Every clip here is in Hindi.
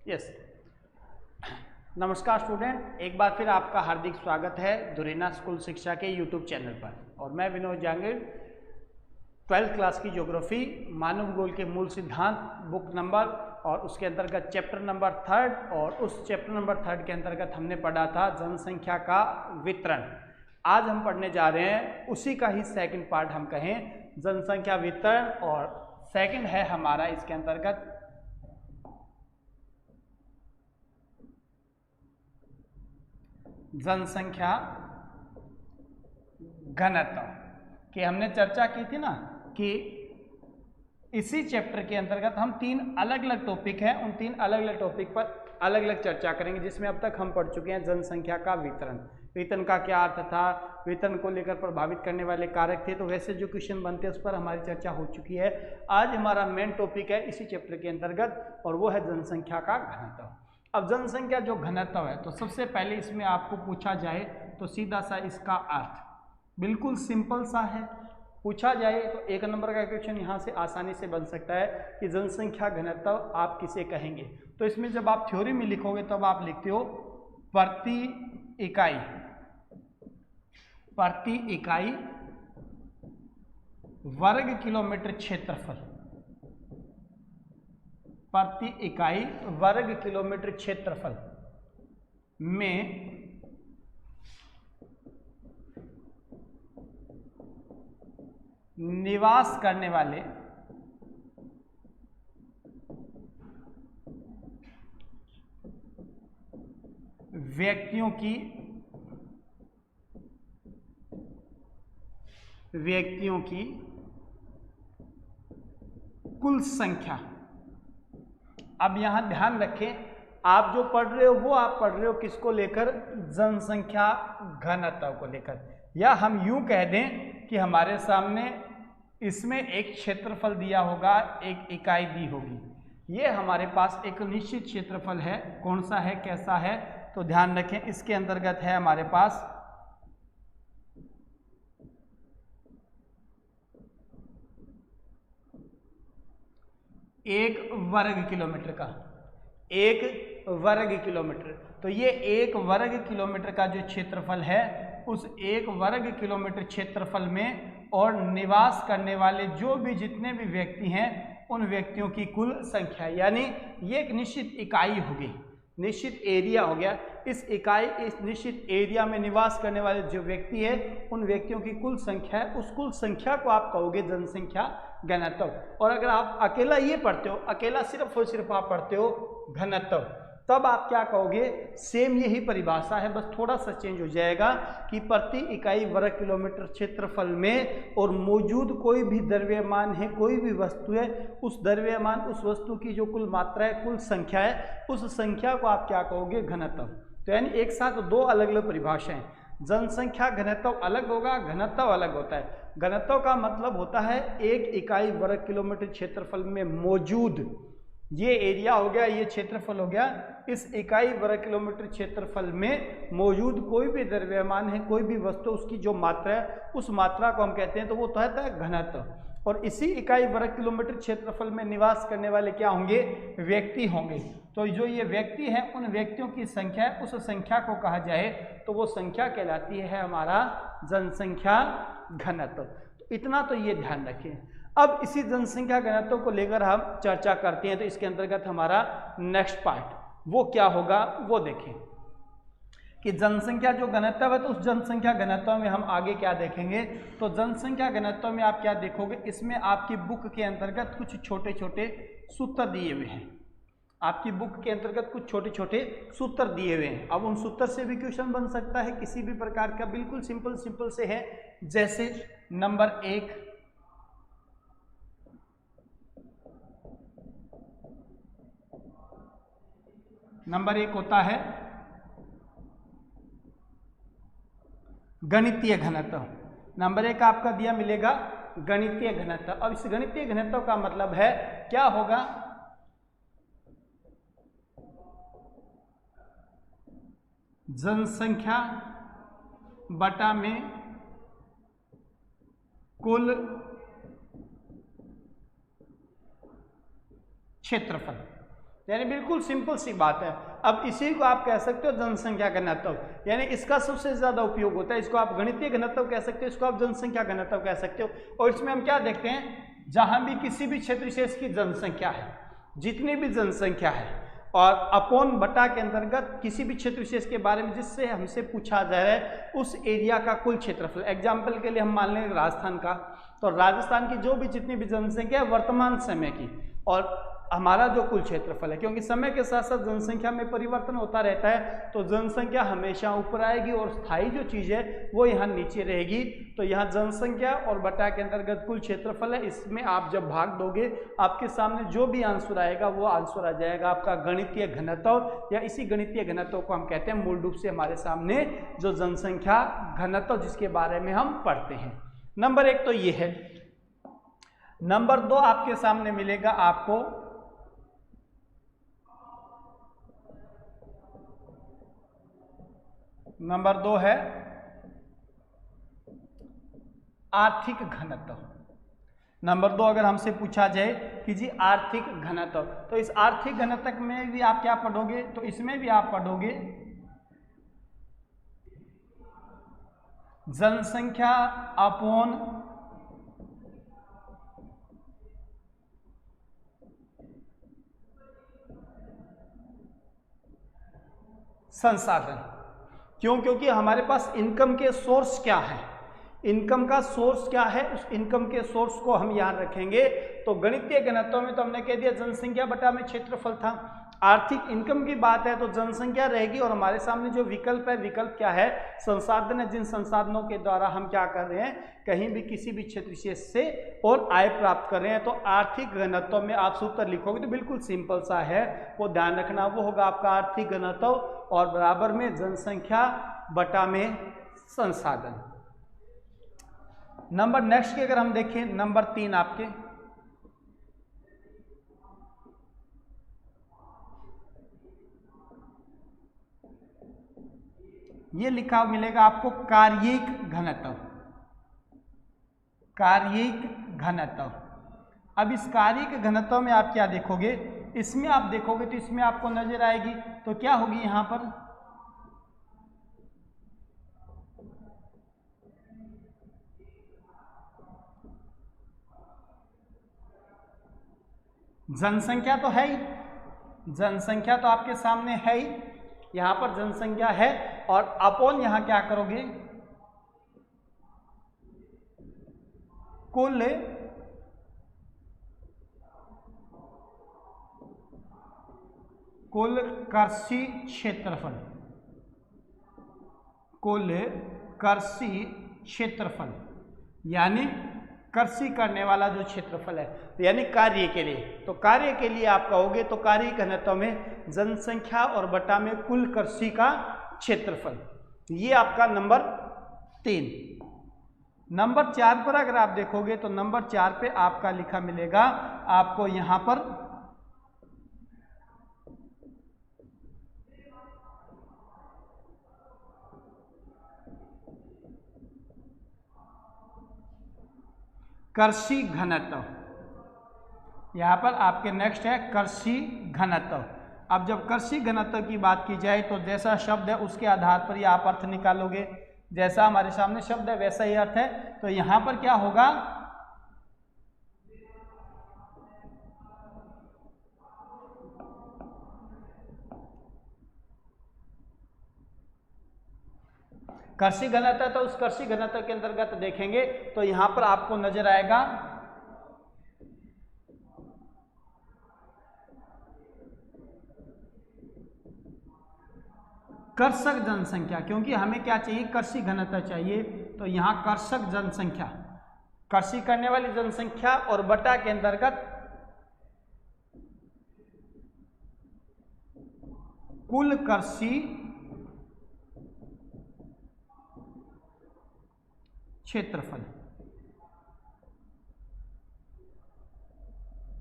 यस। नमस्कार स्टूडेंट, एक बार फिर आपका हार्दिक स्वागत है धुरीना स्कूल शिक्षा के यूट्यूब चैनल पर। और मैं विनोद जांगिड़ 12th क्लास की ज्योग्राफी मानव भूगोल के मूल सिद्धांत बुक नंबर और उसके अंतर्गत चैप्टर नंबर 3 और उस चैप्टर नंबर 3 के अंतर्गत हमने पढ़ा था जनसंख्या का वितरण। आज हम पढ़ने जा रहे हैं उसी का ही सेकंड पार्ट, हम कहें जनसंख्या वितरण, और सेकंड है हमारा इसके अंतर्गत जनसंख्या घनत्व की। हमने चर्चा की थी ना कि इसी चैप्टर के अंतर्गत हम 3 अलग अलग टॉपिक हैं, उन 3 अलग अलग टॉपिक पर अलग अलग चर्चा करेंगे, जिसमें अब तक हम पढ़ चुके हैं जनसंख्या का वितरण। वितरण का क्या अर्थ था, वितरण को लेकर प्रभावित करने वाले कारक थे, तो वैसे जो क्वेश्चन बनते हैं उस पर हमारी चर्चा हो चुकी है। आज हमारा मेन टॉपिक है इसी चैप्टर के अंतर्गत, और वो है जनसंख्या का घनत्व। अब जनसंख्या जो घनत्व है, तो सबसे पहले इसमें आपको पूछा जाए तो सीधा सा इसका अर्थ बिल्कुल सिंपल सा है। पूछा जाए तो 1 नंबर का क्वेश्चन यहाँ से आसानी से बन सकता है कि जनसंख्या घनत्व आप किसे कहेंगे। तो इसमें जब आप थ्योरी में लिखोगे तब आप लिखते हो प्रति इकाई वर्ग किलोमीटर क्षेत्रफल, प्रति इकाई वर्ग किलोमीटर क्षेत्रफल में निवास करने वाले व्यक्तियों की कुल संख्या। अब यहां ध्यान रखें, आप जो पढ़ रहे हो वो आप पढ़ रहे हो किसको लेकर, जनसंख्या घनत्व को लेकर। या हम यूं कह दें कि हमारे सामने इसमें एक क्षेत्रफल दिया होगा, एक इकाई दी होगी। ये हमारे पास एक निश्चित क्षेत्रफल है, कौन सा है, कैसा है, तो ध्यान रखें इसके अंतर्गत है हमारे पास 1 वर्ग किलोमीटर का, 1 वर्ग किलोमीटर। तो ये 1 वर्ग किलोमीटर का जो क्षेत्रफल है, उस 1 वर्ग किलोमीटर क्षेत्रफल में और निवास करने वाले जो भी जितने भी व्यक्ति हैं उन व्यक्तियों की कुल संख्या, यानी ये एक निश्चित इकाई होगी, निश्चित एरिया हो गया। इस निश्चित एरिया में निवास करने वाले जो व्यक्ति है उन व्यक्तियों की कुल संख्या है, उस कुल संख्या को आप कहोगे जनसंख्या घनत्व। और अगर आप अकेला ये पढ़ते हो, अकेला सिर्फ और सिर्फ आप पढ़ते हो घनत्व, तब आप क्या कहोगे, सेम यही परिभाषा है, बस थोड़ा सा चेंज हो जाएगा कि प्रति इकाई वर्ग किलोमीटर क्षेत्रफल में और मौजूद कोई भी द्रव्यमान है, कोई भी वस्तु है, उस द्रव्यमान उस वस्तु की जो कुल मात्रा है, कुल संख्या है, उस संख्या को आप क्या कहोगे, घनत्व। तो यानी एक साथ 2 अलग अलग परिभाषाएं, जनसंख्या घनत्व अलग होगा, घनत्व अलग होता है। घनत्व का मतलब होता है 1 इकाई वर्ग किलोमीटर क्षेत्रफल में मौजूद, ये एरिया हो गया, ये क्षेत्रफल हो गया, इस इकाई वर्ग किलोमीटर क्षेत्रफल में मौजूद कोई भी द्रव्यमान है, कोई भी वस्तु, उसकी जो मात्रा है, उस मात्रा को हम कहते हैं, तो वो होता है घनत्व। और इसी इकाई वर्ग किलोमीटर क्षेत्रफल में निवास करने वाले क्या होंगे, व्यक्ति होंगे। तो जो ये व्यक्ति हैं उन व्यक्तियों की संख्या है, उस संख्या को कहा जाए तो वो संख्या कहलाती है हमारा जनसंख्या घनत्व। तो इतना तो ये ध्यान रखें। अब इसी जनसंख्या घनत्व को लेकर हम चर्चा करते हैं, तो इसके अंतर्गत हमारा नेक्स्ट पार्ट वो क्या होगा, वो देखें कि जनसंख्या जो घनत्व है, तो उस जनसंख्या घनत्व में हम आगे क्या देखेंगे। तो जनसंख्या घनत्व में आप क्या देखोगे, इसमें आपकी बुक के अंतर्गत कुछ छोटे छोटे सूत्र दिए हुए हैं, आपकी बुक के अंतर्गत कुछ छोटे छोटे सूत्र दिए हुए हैं। अब उन सूत्र से भी क्वेश्चन बन सकता है किसी भी प्रकार का, बिल्कुल सिंपल से है। जैसे नंबर 1, होता है गणितीय घनत्व। नंबर 1 आपका दिया मिलेगा गणितीय घनत्व। अब इस गणितीय घनत्व का मतलब है क्या होगा, जनसंख्या बटा में कुल क्षेत्रफल। यानी बिल्कुल सिंपल सी बात है। अब इसी को आप कह सकते हो जनसंख्या घनत्व, यानी इसका सबसे ज्यादा उपयोग होता है। इसको आप गणितीय घनत्व कह सकते हो, इसको आप जनसंख्या घनत्व कह सकते हो। और इसमें हम क्या देखते हैं, जहां भी किसी भी क्षेत्र विशेष की जनसंख्या है, जितनी भी जनसंख्या है, और अपॉन बटा के अंतर्गत किसी भी क्षेत्र विशेष के बारे में जिससे हमसे पूछा जा रहा है उस एरिया का कुल क्षेत्रफल। एग्जाम्पल के लिए हम मान लें राजस्थान का, तो राजस्थान की जो भी जितनी भी जनसंख्या है वर्तमान समय की, और हमारा जो कुल क्षेत्रफल है, क्योंकि समय के साथ साथ जनसंख्या में परिवर्तन होता रहता है, तो जनसंख्या हमेशा ऊपर आएगी और स्थायी जो चीज़ है वो यहाँ नीचे रहेगी। तो यहाँ जनसंख्या और बटा के अंतर्गत कुल क्षेत्रफल है, इसमें आप जब भाग दोगे आपके सामने जो भी आंसर आएगा वो आंसर आ जाएगा आपका गणितीय घनत्व, या इसी गणितीय घनत्व को हम कहते हैं मूल रूप से हमारे सामने जो जनसंख्या घनत्व जिसके बारे में हम पढ़ते हैं। नंबर 1 तो ये है। नंबर 2 आपके सामने मिलेगा आपको नंबर 2 है आर्थिक घनत्व। नंबर 2 अगर हमसे पूछा जाए कि जी आर्थिक घनत्व, तो इस आर्थिक घनत्व में भी आप क्या पढ़ोगे, तो इसमें भी आप पढ़ोगे जनसंख्या अपॉन संसाधन। क्यों? क्योंकि हमारे पास इनकम के सोर्स क्या है, इनकम का सोर्स क्या है, उस इनकम के सोर्स को हम याद रखेंगे। तो गणितीय घनत्व में तो हमने कह दिया जनसंख्या बटा में क्षेत्रफल था। आर्थिक इनकम की बात है तो जनसंख्या रहेगी, और हमारे सामने जो विकल्प है, विकल्प क्या है, संसाधन है, जिन संसाधनों के द्वारा हम क्या कर रहे हैं, कहीं भी किसी भी क्षेत्र विशेष से और आय प्राप्त कर रहे हैं। तो आर्थिक घनत्व में आप सूत्र लिखोगे तो बिल्कुल सिंपल सा है, वो ध्यान रखना, वो होगा आपका आर्थिक घनत्व और बराबर में जनसंख्या बटा में संसाधन। नंबर नेक्स्ट के अगर हम देखें, नंबर 3 आपके ये लिखा मिलेगा आपको कार्यिक घनत्व। कार्यिक घनत्व। अब इस कार्यिक घनत्व में आप क्या देखोगे, इसमें आप देखोगे तो इसमें आपको नजर आएगी, तो क्या होगी यहां पर जनसंख्या तो है ही, जनसंख्या तो आपके सामने है ही, यहां पर जनसंख्या है, और अपॉन यहां क्या करोगे कुल कृषि क्षेत्रफल, कुल कृषि क्षेत्रफल यानी कृषि करने वाला जो क्षेत्रफल है, यानी कार्य के लिए। तो कार्य के लिए आप कहोगे तो कार्य घनत्व में जनसंख्या और बटा में कुल कृषि का क्षेत्रफल, ये आपका नंबर 3। नंबर 4 पर अगर आप देखोगे तो नंबर 4 पे आपका लिखा मिलेगा आपको यहां पर कृषि घनत्व। यहाँ पर आपके नेक्स्ट है कृषि घनत्व। अब जब कृषि घनत्व की बात की जाए तो जैसा शब्द है उसके आधार पर ही आप अर्थ निकालोगे, जैसा हमारे सामने शब्द है वैसा ही अर्थ है। तो यहाँ पर क्या होगा, कृषि घनत्व, तो उस कृषि घनत्व के अंतर्गत देखेंगे तो यहां पर आपको नजर आएगा कर्षक जनसंख्या, क्योंकि हमें क्या चाहिए, कृषि घनत्व चाहिए। तो यहां कर्षक जनसंख्या, कृषि करने वाली जनसंख्या और बटा के अंतर्गत कुल कृषि क्षेत्रफल,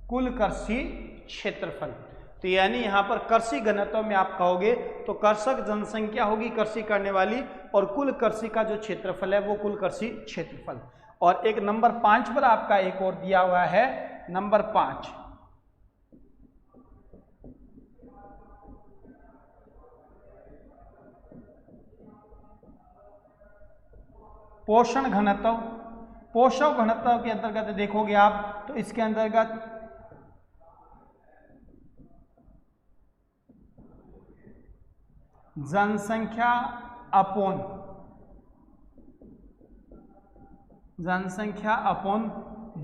कुल कृषि क्षेत्रफल। तो यानी यहां पर कृषि घनत्व में आप कहोगे तो कर्षक जनसंख्या होगी कृषि करने वाली, और कुल कृषि का जो क्षेत्रफल है वो कुल कृषि क्षेत्रफल। और एक नंबर 5 पर आपका एक और दिया हुआ है, नंबर 5 पोषण घनत्व, पोषक घनत्व के अंतर्गत देखोगे आप तो इसके अंतर्गत जनसंख्या अपोन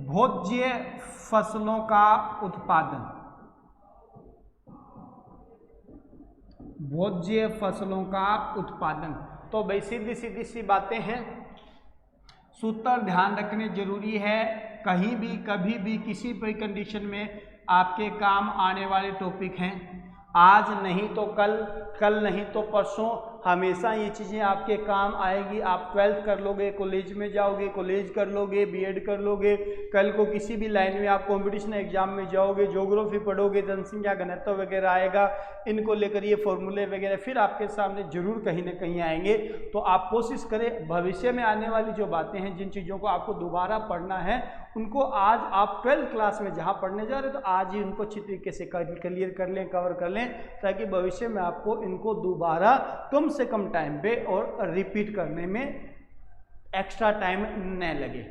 भोज्य फसलों का उत्पादन, भोज्य फसलों का उत्पादन। तो भाई सीधी सीधी सी बातें हैं, सूत्र ध्यान रखने जरूरी है। कहीं भी कभी भी किसी भी कंडीशन में आपके काम आने वाले टॉपिक हैं। आज नहीं तो कल, कल नहीं तो परसों, हमेशा ये चीज़ें आपके काम आएगी। आप 12th कर लोगे, कॉलेज में जाओगे, कॉलेज कर लोगे, बीएड कर लोगे, कल को किसी भी लाइन में आप कंपटीशन एग्जाम में जाओगे, ज्योग्राफी पढ़ोगे, जनसंख्या घनत्व वगैरह आएगा, इनको लेकर ये फॉर्मूले वगैरह फिर आपके सामने जरूर कहीं ना कहीं आएंगे। तो आप कोशिश करें भविष्य में आने वाली जो बातें हैं, जिन चीज़ों को आपको दोबारा पढ़ना है, उनको आज आप 12th क्लास में जहाँ पढ़ने जा रहे हो तो आज ही उनको अच्छी तरीके से क्लियर कर लें, कवर कर लें, ताकि भविष्य में आपको इनको दोबारा कम से कम टाइम पे और रिपीट करने में एक्स्ट्रा टाइम न लगे।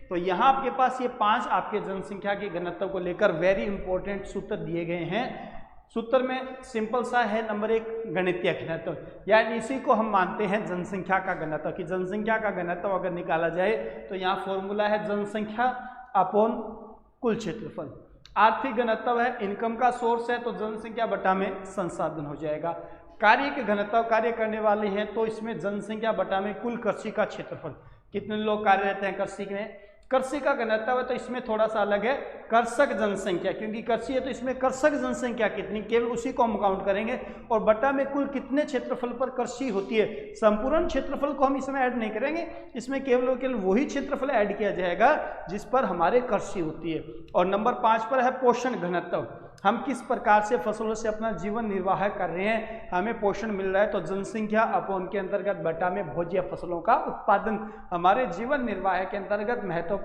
तो यहाँ आपके पास ये 5 आपके जनसंख्या के घनत्व को लेकर वेरी इंपॉर्टेंट सूत्र दिए गए हैं। सूत्र में सिंपल सा है, नंबर 1 गणितीय घनत्व, यानी इसी को हम मानते हैं जनसंख्या का घनत्व, कि जनसंख्या का घनत्व अगर निकाला जाए तो यहाँ फॉर्मूला है जनसंख्या अपॉन कुल क्षेत्रफल। आर्थिक घनत्व है, इनकम का सोर्स है, तो जनसंख्या बटा में संसाधन हो जाएगा। कार्य के घनत्व, कार्य करने वाले हैं, तो इसमें जनसंख्या बटा में कुल कृषि का क्षेत्रफल, कितने लोग कार्य रहते हैं कृषि में। कृषि का घनत्व है तो इसमें थोड़ा सा अलग है, कृषक जनसंख्या, क्योंकि कृषि है तो इसमें कृषक जनसंख्या कितनी, केवल उसी को हम काउंट करेंगे। और बटा में कुल कितने क्षेत्रफल पर कृषि होती है, संपूर्ण क्षेत्रफल को हम इसमें ऐड नहीं करेंगे, इसमें केवल वही क्षेत्रफल ऐड किया जाएगा जिस पर हमारे कृषि होती है। और नंबर 5 पर है पोषण घनत्व, हम किस प्रकार से फसलों से अपना जीवन निर्वाह कर रहे हैं, हमें पोषण मिल रहा है, तो जनसंख्या अपॉन के अंतर्गत बटा में भोज्य फसलों का उत्पादन, हमारे जीवन निर्वाह के अंतर्गत महत्वपूर्ण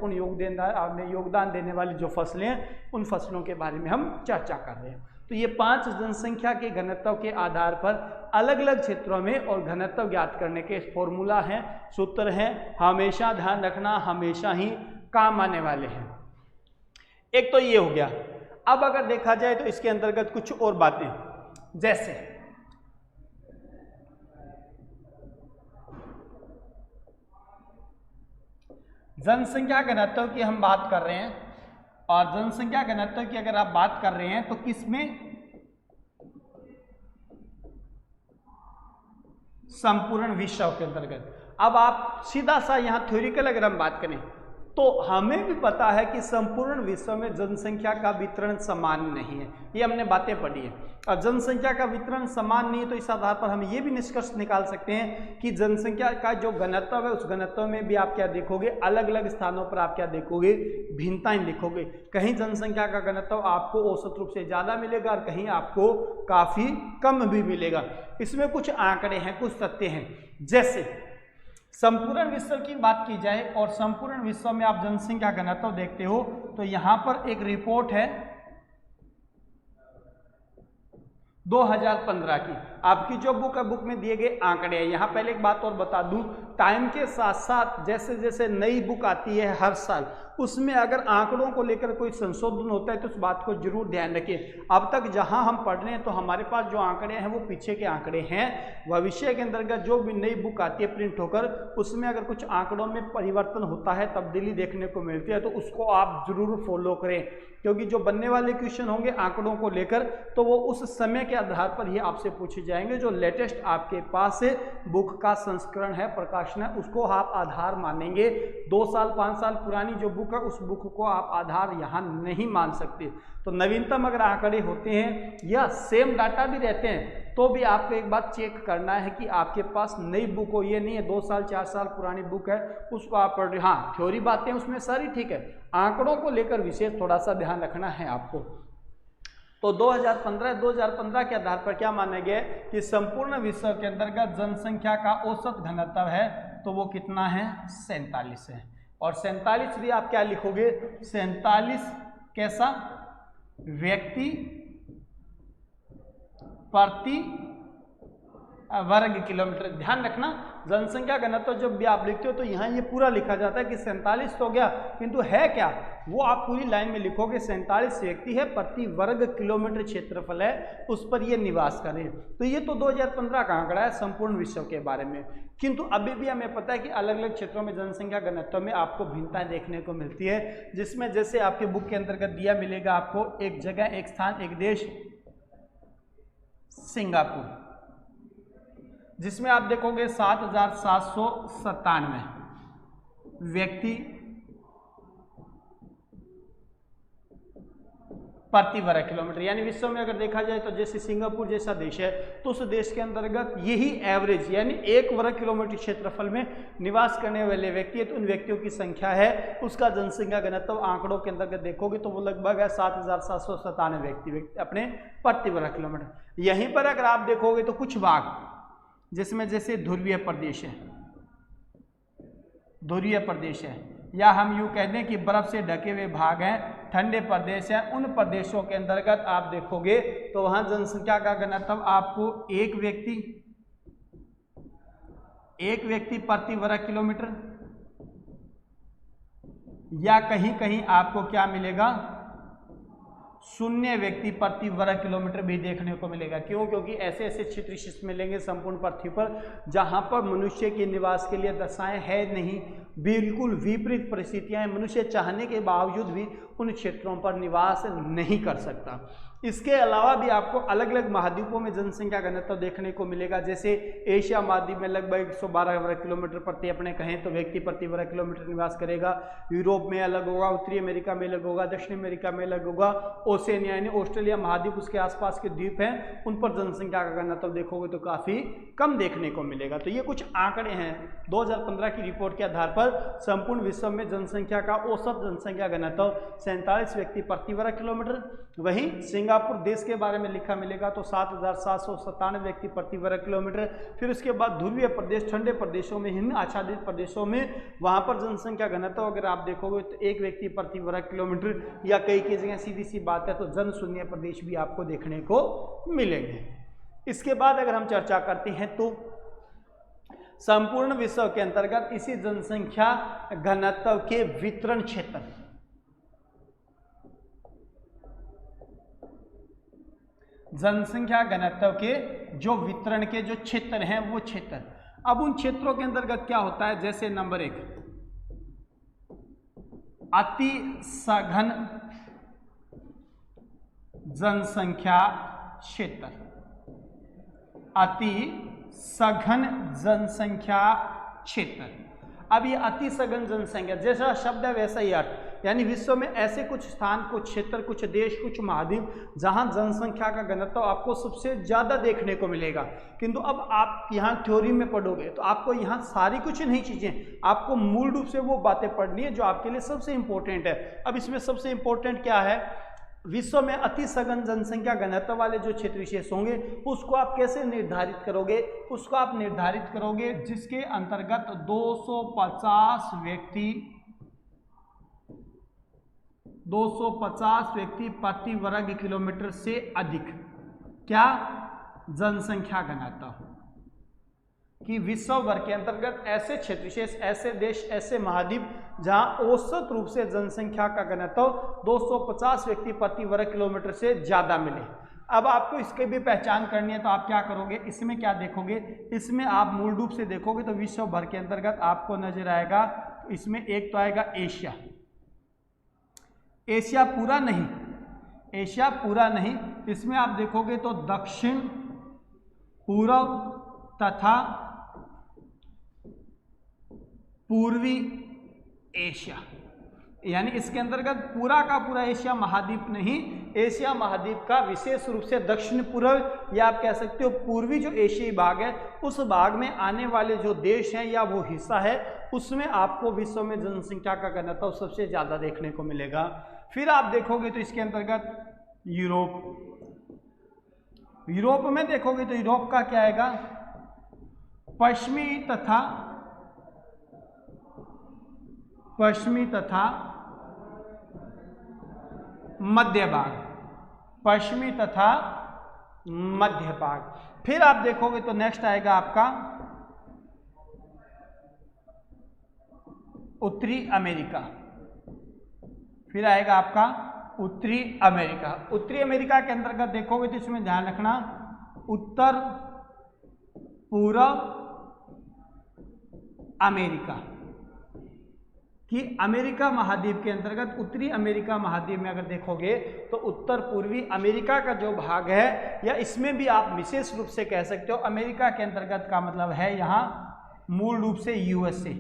योगदान देने वाली जो फसलें हैं, उन फसलों के बारे में हम चर्चा कर रहे हैं। तो ये 5 जनसंख्या के घनत्व के आधार पर अलग अलग क्षेत्रों में और घनत्व ज्ञात करने के फॉर्मूला हैं, सूत्र हैं, हमेशा ध्यान रखना, हमेशा ही काम आने वाले हैं। एक तो ये हो गया। अब अगर देखा जाए तो इसके अंतर्गत कुछ और बातें, जैसे जनसंख्या घनत्व की हम बात कर रहे हैं, और जनसंख्या घनत्व की अगर आप बात कर रहे हैं तो किसमें, संपूर्ण विश्व के अंतर्गत। अब आप सीधा सा यहां थ्योरिकल अगर हम बात करें तो हमें भी पता है कि संपूर्ण विश्व में जनसंख्या का वितरण समान नहीं है, ये हमने बातें पढ़ी है। और जनसंख्या का वितरण समान नहीं है तो इस आधार पर हम ये भी निष्कर्ष निकाल सकते हैं कि जनसंख्या का जो घनत्व है, उस घनत्व में भी आप क्या देखोगे, अलग अलग स्थानों पर आप क्या देखोगे, भिन्नताएं देखोगे। कहीं जनसंख्या का घनत्व आपको औसत रूप से ज़्यादा मिलेगा और कहीं आपको काफ़ी कम भी मिलेगा। इसमें कुछ आंकड़े हैं, कुछ तथ्य हैं। जैसे संपूर्ण विश्व की बात की जाए और संपूर्ण विश्व में आप जनसंख्या घनत्व देखते हो तो यहां पर एक रिपोर्ट है 2015 की, आपकी जो बुक है, बुक में दिए गए आंकड़े हैं। यहाँ पहले एक बात और बता दूं, टाइम के साथ साथ जैसे जैसे नई बुक आती है हर साल, उसमें अगर आंकड़ों को लेकर कोई संशोधन होता है तो उस बात को जरूर ध्यान रखिए। अब तक जहां हम पढ़ रहे हैं तो हमारे पास जो आंकड़े हैं वो पीछे के आंकड़े हैं। भविष्य के अंतर्गत जो भी नई बुक आती है प्रिंट होकर, उसमें अगर कुछ आंकड़ों में परिवर्तन होता है, तब्दीली देखने को मिलती है, तो उसको आप जरूर फॉलो करें, क्योंकि जो बनने वाले क्वेश्चन होंगे आंकड़ों को लेकर तो वो उस समय के आधार पर ही आपसे पूछे जाएंगे। जो लेटेस्ट आपके पास से बुक का संस्करण है, प्रकाशन है, उसको आप आधार मानेंगे। 2 साल 5 साल पुरानी जो बुक है, उस बुक को आप आधार यहाँ नहीं मान सकते। तो नवीनतम अगर आंकड़े होते हैं या सेम डाटा भी रहते हैं तो भी आपको एक बात चेक करना है कि आपके पास नई बुक हो। ये नहीं है 2 साल 4 साल पुरानी बुक है उसको आप पढ़ रहे, हाँ थ्योरी बातें उसमें सारी ठीक है, आंकड़ों को लेकर विशेष थोड़ा सा ध्यान रखना है आपको। तो 2015 के आधार पर क्या माना गया कि संपूर्ण विश्व के अंतर्गत जनसंख्या का औसत घनत्व है तो वो कितना है, 47 है। और 47 भी आप क्या लिखोगे, 47 कैसा, व्यक्ति प्रति वर्ग किलोमीटर। ध्यान रखना जनसंख्या घनत्व जब भी आप लिखते हो तो यहाँ ये पूरा लिखा जाता है कि 47 तो हो गया, किंतु है क्या वो आप पूरी लाइन में लिखोगे 47 व्यक्ति है प्रति वर्ग किलोमीटर क्षेत्रफल है उस पर ये निवास करें। तो ये तो 2015 का आंकड़ा है संपूर्ण विश्व के बारे में, किंतु अभी भी हमें पता है कि अलग अलग क्षेत्रों में जनसंख्या घनत्व में आपको भिन्नताएं देखने को मिलती है, जिसमें जैसे आपके बुक के अंतर्गत दिया मिलेगा आपको एक जगह, एक स्थान, एक देश, सिंगापुर, जिसमें आप देखोगे 7,797 व्यक्ति प्रति वर्ग किलोमीटर। यानी विश्व में अगर देखा जाए तो जैसे सिंगापुर जैसा देश है तो उस देश के अंतर्गत यही एवरेज यानी 1 वर्ग किलोमीटर क्षेत्रफल में निवास करने वाले व्यक्ति है, तो उन व्यक्तियों की संख्या है उसका जनसंख्या घनत्व आंकड़ों के अंतर्गत देखोगे तो वो लगभग है 7,797 व्यक्ति अपने प्रति वर्ग किलोमीटर। यहीं पर अगर आप देखोगे तो कुछ भाग जिसमें जैसे ध्रुवीय प्रदेश है, ध्रुवीय प्रदेश है, या हम यूं कह दें कि बर्फ से ढके हुए भाग हैं, ठंडे प्रदेश हैं, उन प्रदेशों के अंतर्गत आप देखोगे तो वहां जनसंख्या का घनत्व आपको एक व्यक्ति प्रति वर्ग किलोमीटर, या कहीं कहीं आपको क्या मिलेगा 0 व्यक्ति प्रति वर्ग किलोमीटर भी देखने को मिलेगा। क्यों? क्योंकि ऐसे ऐसे क्षेत्र विशिष्ट मिलेंगे संपूर्ण पृथ्वी पर जहां पर मनुष्य के निवास के लिए दशाएं है नहीं, बिल्कुल विपरीत परिस्थितियां हैं, मनुष्य चाहने के बावजूद भी उन क्षेत्रों पर निवास नहीं कर सकता। इसके अलावा भी आपको अलग अलग महाद्वीपों में जनसंख्या घनत्व देखने को मिलेगा। जैसे एशिया महाद्वीप में लगभग 112 वर्ग किलोमीटर प्रति अपने कहें तो व्यक्ति प्रति वर्ग किलोमीटर निवास करेगा। यूरोप में अलग होगा, उत्तरी अमेरिका में अलग होगा, दक्षिण अमेरिका में अलग होगा, ओशिनिया यानी ऑस्ट्रेलिया महाद्वीप उसके आसपास के द्वीप हैं उन पर जनसंख्या का घनत्व देखोगे तो काफी कम देखने को मिलेगा। तो ये कुछ आंकड़े हैं 2015 की रिपोर्ट के आधार पर संपूर्ण विश्व में जनसंख्या का औसत जनसंख्या घनत्व 47 व्यक्ति प्रति वर्ग किलोमीटर। वहीं सिंगापुर देश के बारे में लिखा मिलेगा तो 7,797 व्यक्ति प्रति वर्ग किलोमीटर। फिर उसके बाद ध्रुवीय प्रदेश, ठंडे प्रदेशों में, हिम आच्छादित प्रदेशों में वहां पर जनसंख्या घनत्व अगर आप देखोगे तो 1 व्यक्ति प्रति वर्ग किलोमीटर, या कई जगह सीधी सी बात है तो जनशून्य प्रदेश भी आपको देखने को मिलेंगे। इसके बाद अगर हम चर्चा करते हैं तो संपूर्ण विश्व के अंतर्गत इसी जनसंख्या घनत्व के वितरण क्षेत्र, जनसंख्या घनत्व के जो वितरण के जो क्षेत्र हैं वो क्षेत्र, अब उन क्षेत्रों के अंतर्गत क्या होता है, जैसे नंबर 1 अति सघन जनसंख्या क्षेत्र, अति सघन जनसंख्या क्षेत्र। अब ये अति सघन जनसंख्या जैसा शब्द है वैसा ही अर्थ, यानी विश्व में ऐसे कुछ स्थान, कुछ क्षेत्र, कुछ देश, कुछ महाद्वीप जहां जनसंख्या का घनत्व आपको सबसे ज्यादा देखने को मिलेगा। किंतु अब आप यहाँ थ्योरी में पढ़ोगे तो आपको यहाँ सारी कुछ नहीं चीजें, आपको मूल रूप से वो बातें पढ़नी है जो आपके लिए सबसे इंपॉर्टेंट है। अब इसमें सबसे इंपॉर्टेंट क्या है, विश्व में अति सघन जनसंख्या घनत्व वाले जो क्षेत्र विशेष होंगे उसको आप कैसे निर्धारित करोगे, उसको आप निर्धारित करोगे जिसके अंतर्गत 250 व्यक्ति प्रति वर्ग किलोमीटर से अधिक क्या जनसंख्या घनत्व, कि विश्व भर के अंतर्गत ऐसे क्षेत्र विशेष, ऐसे देश, ऐसे महाद्वीप जहां औसत रूप से जनसंख्या का घनत्व 250 व्यक्ति प्रति वर्ग किलोमीटर से ज्यादा मिले। अब आपको इसकी भी पहचान करनी है तो आप क्या करोगे, इसमें क्या देखोगे, इसमें आप मूल रूप से देखोगे तो विश्व भर के अंतर्गत आपको नजर आएगा, इसमें एक तो आएगा एशिया, एशिया पूरा नहीं, एशिया पूरा नहीं, इसमें आप देखोगे तो दक्षिण पूर्व तथा पूर्वी एशिया, यानी इसके अंतर्गत पूरा का पूरा एशिया महाद्वीप नहीं, एशिया महाद्वीप का विशेष रूप से दक्षिण पूर्व या आप कह सकते हो पूर्वी जो एशियाई भाग है उस भाग में आने वाले जो देश हैं या वो हिस्सा है उसमें आपको विश्व में जनसंख्या का घनत्व सबसे ज्यादा देखने को मिलेगा। फिर आप देखोगे तो इसके अंतर्गत यूरोप, यूरोप में देखोगे तो यूरोप का क्या आएगा, पश्चिमी तथा मध्य भाग, पश्चिमी तथा मध्य भाग। फिर आप देखोगे तो नेक्स्ट आएगा आपका उत्तरी अमेरिका। फिर आएगा आपका उत्तरी अमेरिका। उत्तरी अमेरिका के अंतर्गत देखोगे तो इसमें ध्यान रखना उत्तर पूर्व अमेरिका कि अमेरिका महाद्वीप के अंतर्गत उत्तरी अमेरिका महाद्वीप में अगर देखोगे तो उत्तर पूर्वी अमेरिका का जो भाग है, या इसमें भी आप विशेष रूप से कह सकते हो अमेरिका के अंतर्गत का मतलब है यहाँ मूल रूप से यूएसए,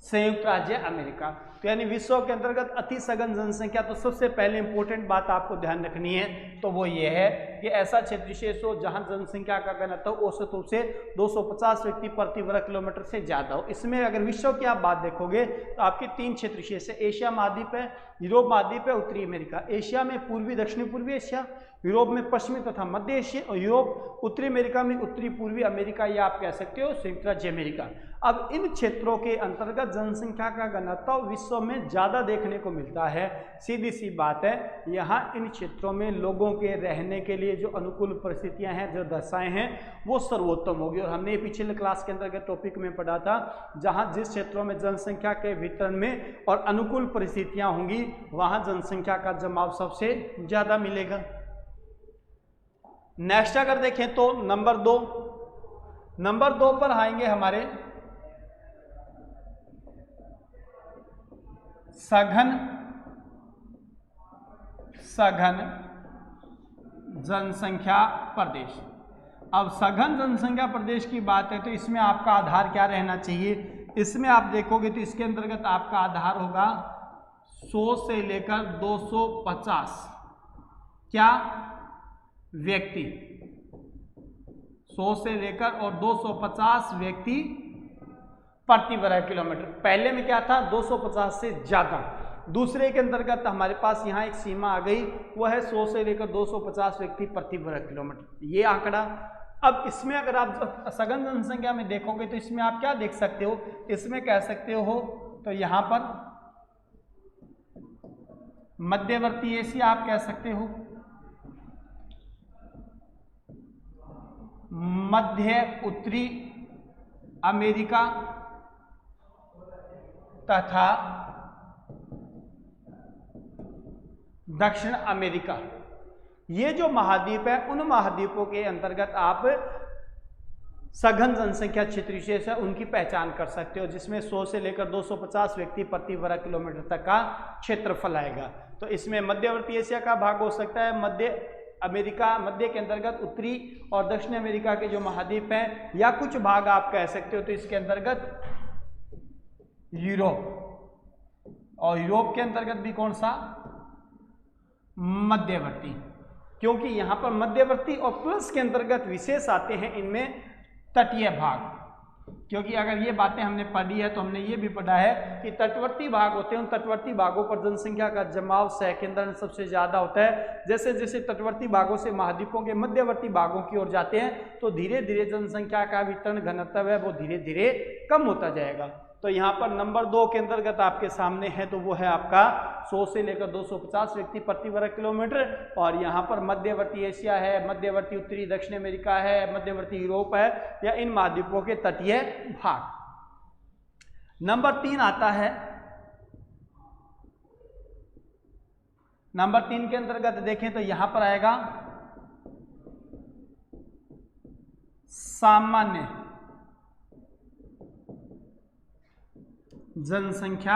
संयुक्त राज्य अमेरिका। तो यानी विश्व के अंतर्गत अति सघन जनसंख्या, तो सबसे पहले इंपॉर्टेंट बात आपको ध्यान रखनी है तो वो ये है कि ऐसा क्षेत्र विशेष हो जहां जनसंख्या का घनत्व औसत रूप से 250 व्यक्ति प्रति वर्ग किलोमीटर से ज्यादा हो। इसमें अगर विश्व की आप बात देखोगे तो आपके 3 क्षेत्र विशेष है। एशिया महाद्वीप है, यूरोप महाद्वीप है, उत्तरी अमेरिका। एशिया में पूर्वी दक्षिणी पूर्वी एशिया, यूरोप में पश्चिमी तथा मध्य एशिया और यूरोप, उत्तरी अमेरिका में उत्तरी पूर्वी अमेरिका, या आप कह सकते हो संयुक्त राज्य अमेरिका। अब इन क्षेत्रों के अंतर्गत जनसंख्या का घनत्व विश्व में ज़्यादा देखने को मिलता है। सीधी सी बात है, यहाँ इन क्षेत्रों में लोगों के रहने के लिए जो अनुकूल परिस्थितियाँ हैं, जो दशाएं हैं, वो सर्वोत्तम होगी। और हमने पिछले क्लास के अंतर्गत टॉपिक में पढ़ा था, जहाँ जिस क्षेत्रों में जनसंख्या के वितरण में और अनुकूल परिस्थितियाँ होंगी वहाँ जनसंख्या का जमाव सबसे ज़्यादा मिलेगा। नेक्स्ट अगर देखें तो नंबर 2 पर आएंगे हमारे सघन जनसंख्या प्रदेश। अब सघन जनसंख्या प्रदेश की बात है तो इसमें आपका आधार क्या रहना चाहिए? इसमें आप देखोगे तो इसके अंतर्गत आपका आधार होगा 100 से लेकर 250 क्या व्यक्ति, 100 से लेकर और 250 व्यक्ति प्रति वर्ग किलोमीटर। पहले में क्या था 250 से ज्यादा। दूसरे के अंतर्गत हमारे पास यहाँ एक सीमा आ गई, वो है 100 से लेकर 250 व्यक्ति प्रति वर्ग किलोमीटर, ये आंकड़ा। अब इसमें अगर आप सघन जनसंख्या में देखोगे तो इसमें आप क्या देख सकते हो? इसमें कह सकते हो तो यहाँ पर मध्यवर्ती एशिया आप कह सकते हो, मध्य उत्तरी अमेरिका तथा दक्षिण अमेरिका, ये जो महाद्वीप है उन महाद्वीपों के अंतर्गत आप सघन जनसंख्या क्षेत्र विशेष है उनकी पहचान कर सकते हो, जिसमें 100 से लेकर 250 व्यक्ति प्रति वर्ग किलोमीटर तक का क्षेत्रफल आएगा। तो इसमें मध्यवर्ती एशिया का भाग हो सकता है, मध्य अमेरिका, मध्य के अंतर्गत उत्तरी और दक्षिण अमेरिका के जो महाद्वीप हैं, या कुछ भाग आप कह सकते हो तो इसके अंतर्गत यूरोप, और यूरोप के अंतर्गत भी कौन सा? मध्यवर्ती, क्योंकि यहां पर मध्यवर्ती और प्लस के अंतर्गत विशेष आते हैं इनमें तटीय भाग। क्योंकि अगर ये बातें हमने पढ़ी है तो हमने ये भी पढ़ा है कि तटवर्ती भाग होते हैं, उन तटवर्ती भागों पर जनसंख्या का जमाव सह सबसे ज्यादा होता है। जैसे जैसे तटवर्ती भागों से महाद्वीपों के मध्यवर्ती भागों की ओर जाते हैं तो धीरे धीरे जनसंख्या का वितरण घनत्व है वो धीरे धीरे कम होता जाएगा। तो यहाँ पर नंबर 2 के अंतर्गत आपके सामने है तो वो है आपका 100 से लेकर 250 व्यक्ति प्रति वर्ग किलोमीटर, और यहाँ पर मध्यवर्ती एशिया है, मध्यवर्ती उत्तरी दक्षिण अमेरिका है, मध्यवर्ती यूरोप है, या इन महाद्वीपों के तटीय भाग। नंबर 3 आता है, नंबर 3 के अंतर्गत देखें तो यहाँ पर आएगा सामान्य जनसंख्या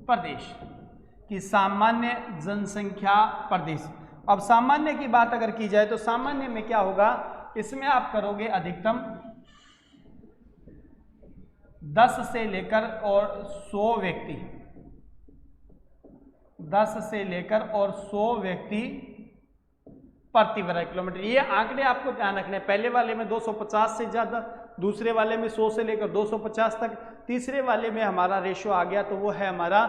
प्रदेश की, सामान्य जनसंख्या प्रदेश। अब सामान्य की बात अगर की जाए तो सामान्य में क्या होगा? इसमें आप करोगे अधिकतम 10 से लेकर और 100 व्यक्ति, 10 से लेकर और 100 व्यक्ति प्रति वर्ग किलोमीटर। ये आंकड़े आपको ध्यान रखने, पहले वाले में 250 से ज्यादा, दूसरे वाले में 100 से लेकर 250 तक, तीसरे वाले में हमारा रेशियो आ गया तो वो है हमारा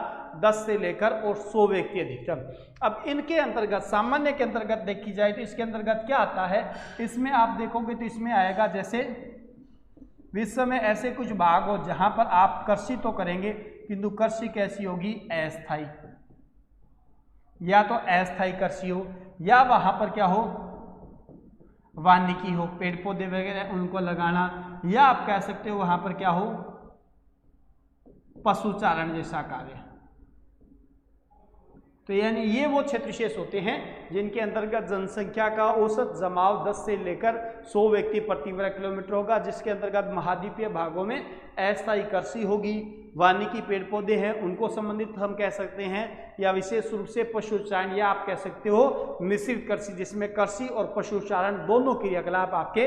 10 से लेकर और 100 व्यक्ति अधिकतम। अब इनके अंतर्गत सामान्य के अंतर्गत देखी जाए तो इसके अंतर्गत क्या आता है? इसमें आप देखोगे तो इसमें आएगा जैसे विश्व में ऐसे कुछ भाग हो जहां पर आप कृषि तो करेंगे किंतु कृषि कैसी होगी? अस्थायी, या तो अस्थायी कृषि हो, या वहां पर क्या हो, वानिकी हो, पेड़ पौधे वगैरह उनको लगाना, या आप कह सकते हो वहां पर क्या हो, पशुचारण जैसा कार्य। तो यानी ये वो क्षेत्र विशेष होते हैं जिनके अंतर्गत जनसंख्या का औसत जमाव 10 से लेकर 100 व्यक्ति प्रति वर्ग किलोमीटर होगा, जिसके अंतर्गत महाद्वीपीय भागों में अस्थायी कृषि होगी, वानिकी पेड़ पौधे हैं उनको संबंधित हम कह सकते हैं, या विशेष रूप से पशुचारण, या आप कह सकते हो मिश्रित कृषि, जिसमें कृषि और पशुचारण दोनों क्रियाकलाप आपके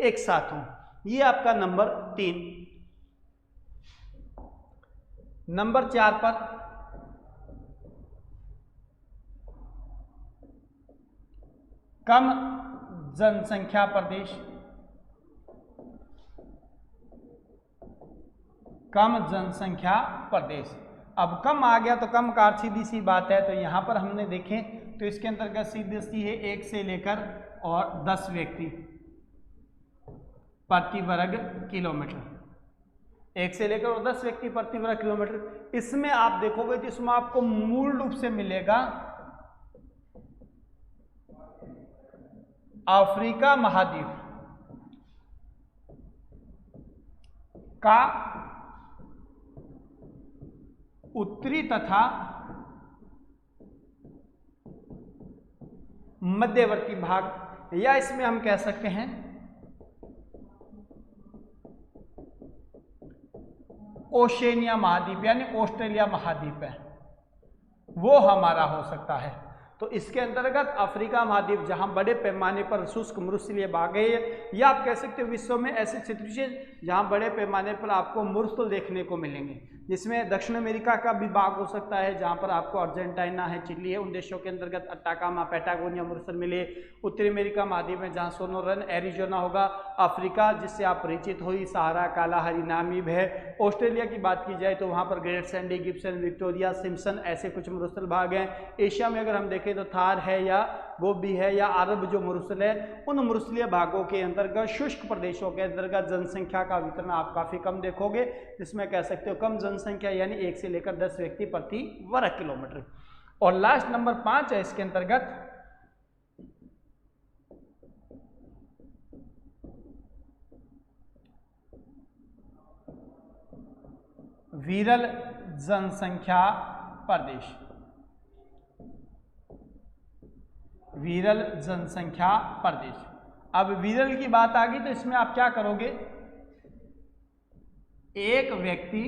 एक साथ हों। ये आपका नंबर 3। नंबर 4 पर कम जनसंख्या प्रदेश। कम जनसंख्या प्रदेश, अब कम आ गया तो कम का सीधी सी बात है, तो यहां पर हमने देखें तो इसके अंतर्गत सीधी सी है 1 से लेकर और 10 व्यक्ति प्रति वर्ग किलोमीटर, 1 से लेकर और 10 व्यक्ति प्रति वर्ग किलोमीटर। इसमें आप देखोगे तो इसमें आपको मूल रूप से मिलेगा अफ्रीका महाद्वीप का उत्तरी तथा मध्यवर्ती भाग, या इसमें हम कह सकते हैं ओशेनिया महाद्वीप, यानी ऑस्ट्रेलिया महाद्वीप है, वो हमारा हो सकता है। तो इसके अंतर्गत अफ्रीका महाद्वीप जहां बड़े पैमाने पर शुष्क मरुस्थलीय भाग है, या आप कह सकते हो विश्व में ऐसे क्षेत्र जहां बड़े पैमाने पर आपको मरुस्थल देखने को मिलेंगे, जिसमें दक्षिण अमेरिका का भी भाग हो सकता है जहां पर आपको अर्जेंटीना है, चिली है, उन देशों के अंतर्गत अट्टाकामा पैटागोनिया मरुस्थल मिले। उत्तरी अमेरिका महाद्वीप में जहां सोनोरन एरिजोना होगा। अफ्रीका जिससे आप परिचित हुई, सहारा, कालाहारी, नामीब है। ऑस्ट्रेलिया की बात की जाए तो वहां पर great Sandy, Gibson, Victoria, Simpson ऐसे कुछ मरुस्थल भाग हैं। एशिया में अगर हम देखें तो थार है, या गोबी है, या अरब जो मरुस्थल है, उन मरुस्थलीय भागों के अंतर्गत शुष्क प्रदेशों के अंतर्गत जनसंख्या का वितरण आप काफी कम देखोगे, जिसमें कह सकते हो कम जनसंख्या यानी 1 से लेकर 10 व्यक्ति प्रति वर्ग किलोमीटर। और लास्ट नंबर 5 है इसके अंतर्गत विरल जनसंख्या प्रदेश। विरल जनसंख्या प्रदेश, अब विरल की बात आ गई तो इसमें आप क्या करोगे, एक व्यक्ति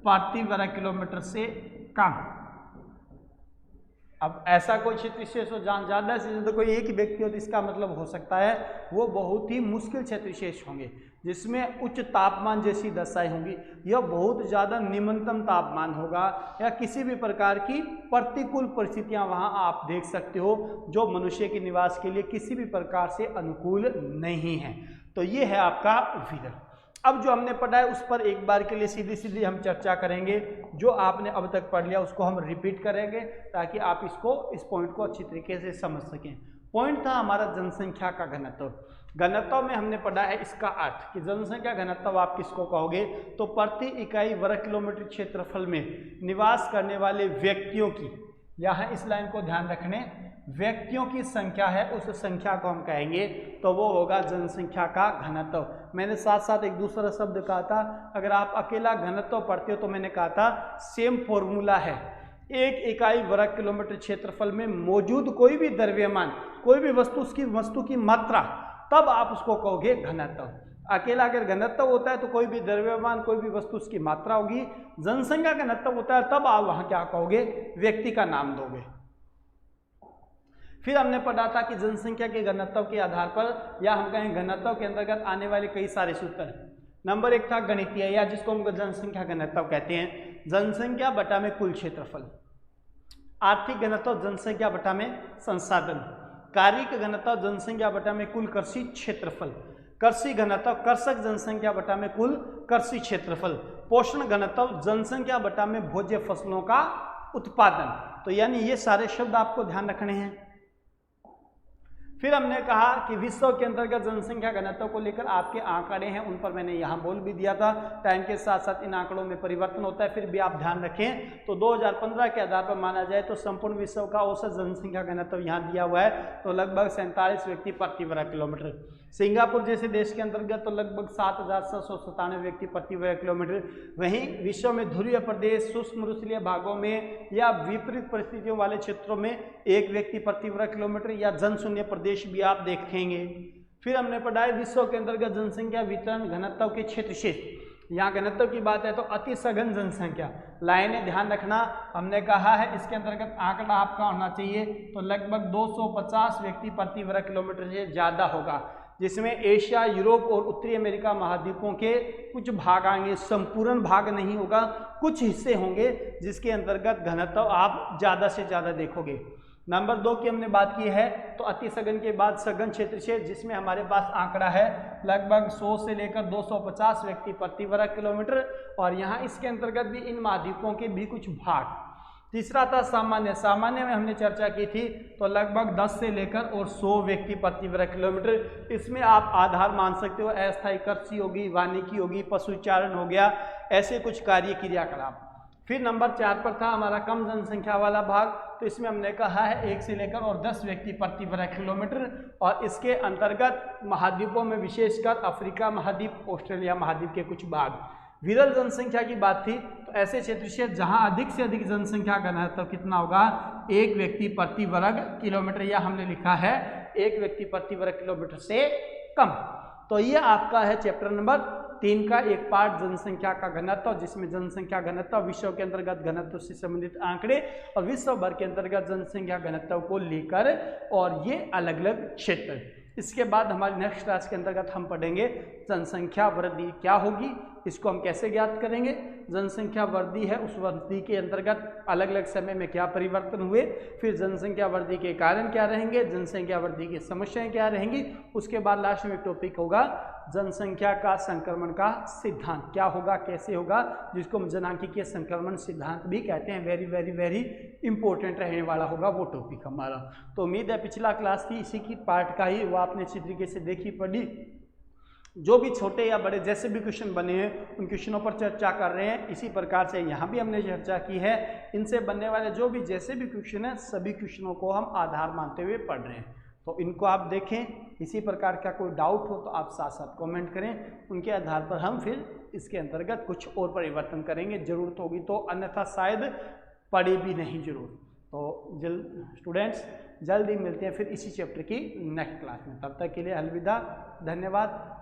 प्रति वर्ग किलोमीटर से कम। अब ऐसा कोई क्षेत्र विशेष हो जहां ज्यादा से ज्यादा कोई एक व्यक्ति हो, तो इसका मतलब हो सकता है वो बहुत ही मुश्किल क्षेत्र विशेष होंगे, जिसमें उच्च तापमान जैसी दशाएं होंगी, या बहुत ज़्यादा निम्नतम तापमान होगा, या किसी भी प्रकार की प्रतिकूल परिस्थितियां वहां आप देख सकते हो जो मनुष्य के निवास के लिए किसी भी प्रकार से अनुकूल नहीं है। तो ये है आपका विरल। अब जो हमने पढ़ा है उस पर एक बार के लिए सीधी सीधी हम चर्चा करेंगे। जो आपने अब तक पढ़ लिया उसको हम रिपीट करेंगे ताकि आप इस पॉइंट को अच्छी तरीके से समझ सकें। पॉइंट था हमारा जनसंख्या का घनत्व। घनत्व में हमने पढ़ा है इसका अर्थ कि जनसंख्या घनत्व आप किसको कहोगे, तो प्रति इकाई वर्ग किलोमीटर क्षेत्रफल में निवास करने वाले व्यक्तियों की, यहाँ इस लाइन को ध्यान रखने, व्यक्तियों की संख्या है उस संख्या को हम कहेंगे तो वो होगा जनसंख्या का घनत्व। मैंने साथ साथ एक दूसरा शब्द कहा था, अगर आप अकेला घनत्व पढ़ते हो तो मैंने कहा था सेम फॉर्मूला है, एक इकाई वर्ग किलोमीटर क्षेत्रफल में मौजूद कोई भी द्रव्यमान, कोई भी वस्तु की मात्रा, तब आप उसको कहोगे घनत्व। अकेला अगर घनत्व होता है तो कोई भी द्रव्यमान, कोई भी वस्तु उसकी मात्रा होगी। जनसंख्या घनत्व होता है तब आप वहां क्या कहोगे, व्यक्ति का नाम दोगे। फिर हमने पढ़ा था कि जनसंख्या के घनत्व के आधार पर, या हम कहें घनत्व के अंतर्गत आने वाले कई सारे सूत्र। नंबर 1 था गणितीय, या जिसको हम जनसंख्या घनत्व कहते हैं, जनसंख्या बटा में कुल क्षेत्रफल। आर्थिक घनत्व जनसंख्या बटा में संसाधन। कार्य घनत्व जनसंख्या बटा में कुल कृषि क्षेत्रफल। कृषि घनत्व कृषक जनसंख्या बटा में कुल कृषि क्षेत्रफल। पोषण घनत्व जनसंख्या बटा में भोज्य फसलों का उत्पादन। तो यानी ये सारे शब्द आपको ध्यान रखने हैं। फिर हमने कहा कि विश्व के अंतर्गत जनसंख्या घनत्व को लेकर आपके आंकड़े हैं, उन पर मैंने यहाँ बोल भी दिया था। टाइम के साथ साथ इन आंकड़ों में परिवर्तन होता है, फिर भी आप ध्यान रखें। तो 2015 के आधार पर माना जाए तो संपूर्ण विश्व का औसत जनसंख्या घनत्व यहाँ दिया हुआ है, तो लगभग 47 व्यक्ति प्रति वर्ग किलोमीटर। सिंगापुर जैसे देश के अंतर्गत तो लगभग 7,797 व्यक्ति प्रति वर्ग किलोमीटर। वहीं विश्व में ध्रुवीय प्रदेश, शुष्क मरुस्थलीय भागों में या विपरीत परिस्थितियों वाले क्षेत्रों में 1 व्यक्ति प्रति वर्ग किलोमीटर या जनशून्य प्रदेश भी आप देखेंगे। फिर हमने पढ़ा है विश्व के अंतर्गत जनसंख्या वितरण घनत्व के क्षेत्र। यहाँ घनत्व की बात है तो अति सघन जनसंख्या, लाइनें ध्यान रखना, हमने कहा है इसके अंतर्गत आंकड़ा आपका होना चाहिए तो लगभग 250 व्यक्ति प्रति वर्ग किलोमीटर से ज़्यादा होगा, जिसमें एशिया, यूरोप और उत्तरी अमेरिका महाद्वीपों के कुछ भाग आएंगे, संपूर्ण भाग नहीं होगा, कुछ हिस्से होंगे जिसके अंतर्गत घनत्व आप ज़्यादा से ज़्यादा देखोगे। नंबर 2 की हमने बात की है तो अति सघन के बाद सघन क्षेत्र, जिसमें हमारे पास आंकड़ा है लगभग 100 से लेकर 250 व्यक्ति प्रति वर्ग किलोमीटर, और यहाँ इसके अंतर्गत भी इन महाद्वीपों के भी कुछ भाग। तीसरा था सामान्य। सामान्य में हमने चर्चा की थी तो लगभग 10 से लेकर और 100 व्यक्ति प्रति वर्ग किलोमीटर। इसमें आप आधार मान सकते हो, अस्थायी कृषि होगी, वानिकी होगी, पशुचारण हो गया, ऐसे कुछ कार्य क्रियाकलाप। फिर नंबर 4 पर था हमारा कम जनसंख्या वाला भाग, तो इसमें हमने कहा है 1 से लेकर और 10 व्यक्ति प्रति वर्ग किलोमीटर, और इसके अंतर्गत महाद्वीपों में विशेषकर अफ्रीका महाद्वीप, ऑस्ट्रेलिया महाद्वीप के कुछ भाग। विरल जनसंख्या की बात थी तो ऐसे क्षेत्र जहां अधिक से अधिक जनसंख्या घनत्व कितना होगा, 1 व्यक्ति प्रति वर्ग किलोमीटर, या हमने लिखा है 1 व्यक्ति प्रति वर्ग किलोमीटर से कम। तो ये आपका है चैप्टर नंबर 3 का एक पार्ट, जनसंख्या का घनत्व, जिसमें जनसंख्या घनत्व, विश्व के अंतर्गत घनत्व से संबंधित आंकड़े और विश्व भर के अंतर्गत जनसंख्या घनत्व को लेकर, और ये अलग अलग क्षेत्र। इसके बाद हमारी नेक्स्ट क्लास के अंतर्गत हम पढ़ेंगे जनसंख्या वृद्धि क्या होगी, इसको हम कैसे ज्ञात करेंगे, जनसंख्या वृद्धि है उस वृद्धि के अंतर्गत अलग अलग समय में क्या परिवर्तन हुए, फिर जनसंख्या वृद्धि के कारण क्या रहेंगे, जनसंख्या वृद्धि की समस्याएं क्या रहेंगी। उसके बाद लास्ट में एक टॉपिक होगा जनसंख्या का संक्रमण का सिद्धांत, क्या होगा, कैसे होगा, जिसको हम जनांकीय संक्रमण सिद्धांत भी कहते हैं। वेरी वेरी वेरी इंपॉर्टेंट रहने वाला होगा वो टॉपिक हमारा। तो उम्मीद है पिछला क्लास थी इसी की पार्ट का ही, वो आपने अच्छी तरीके से देखी पढ़ी। जो भी छोटे या बड़े जैसे भी क्वेश्चन बने हैं उन क्वेश्चनों पर चर्चा कर रहे हैं। इसी प्रकार से यहाँ भी हमने चर्चा की है, इनसे बनने वाले जो भी जैसे भी क्वेश्चन हैं सभी क्वेश्चनों को हम आधार मानते हुए पढ़ रहे हैं। तो इनको आप देखें, इसी प्रकार का कोई डाउट हो तो आप साथ साथ कमेंट करें, उनके आधार पर हम फिर इसके अंतर्गत कुछ और परिवर्तन करेंगे, ज़रूरत होगी तो, अन्यथा शायद पढ़े भी नहीं जरूर। तो स्टूडेंट्स जल्दी मिलते हैं फिर इसी चैप्टर की नेक्स्ट क्लास में, तब तक के लिए अलविदा, धन्यवाद।